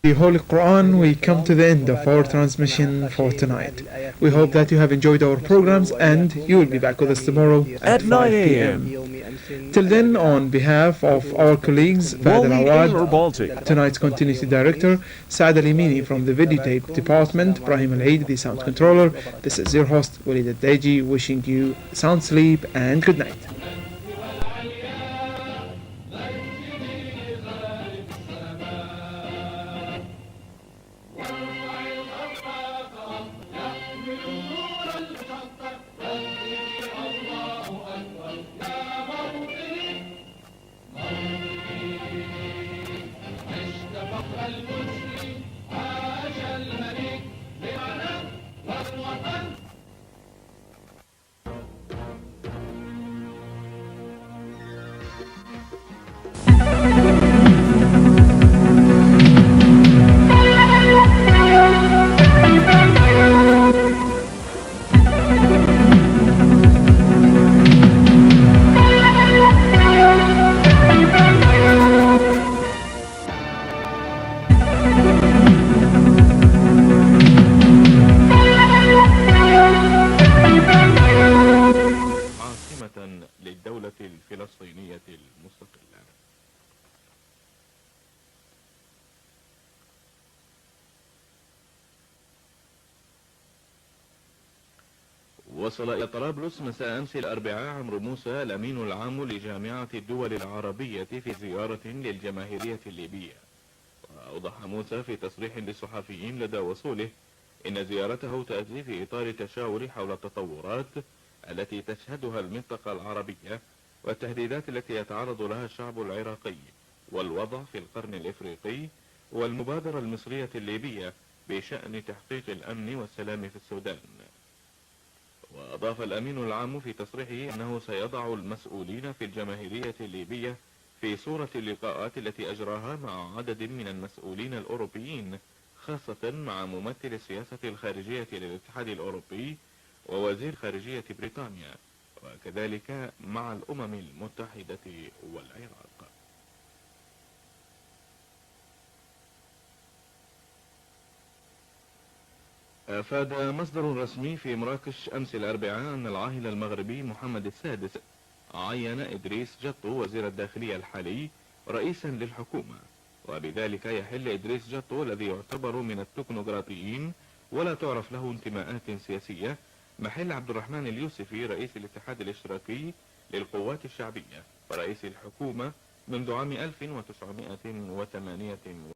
The Holy Quran, we come to the end of our transmission for tonight. We hope that you have enjoyed our programs and you will be back with us tomorrow at 5 p.m. Till then, on behalf of our colleagues, Fahd Al-Awad, tonight's continuity director, Saad Al-Yamini from the videotape department, Ibrahim Al-Eid, the sound controller, this is your host, Walid Al-Daji, wishing you sound sleep and good night. للدولة الفلسطينية المستقلة. وصل إلى طرابلس مساء أمس الأربعاء عمرو موسى الأمين العام لجامعة الدول العربية في زيارة للجماهيرية الليبية. وأوضح موسى في تصريح للصحفيين لدى وصوله إن زيارته تأتي في إطار التشاور حول التطورات التي تشهدها المنطقة العربية والتهديدات التي يتعرض لها الشعب العراقي والوضع في القرن الإفريقي والمبادرة المصرية الليبية بشأن تحقيق الأمن والسلام في السودان. وأضاف الأمين العام في تصريحه أنه سيضع المسؤولين في الجماهيرية الليبية في صورة اللقاءات التي أجراها مع عدد من المسؤولين الأوروبيين، خاصة مع ممثل السياسة الخارجية للاتحاد الأوروبي ووزير خارجية بريطانيا، وكذلك مع الأمم المتحدة والعراق. أفاد مصدر رسمي في مراكش أمس الأربعاء أن العاهل المغربي محمد السادس عين إدريس جطو وزير الداخلية الحالي رئيسا للحكومة، وبذلك يحل إدريس جطو الذي يعتبر من التكنوقراطيين ولا تعرف له انتماءات سياسية محل عبد الرحمن اليوسفي رئيس الاتحاد الاشتراكي للقوات الشعبية ورئيس الحكومة منذ عام 1988.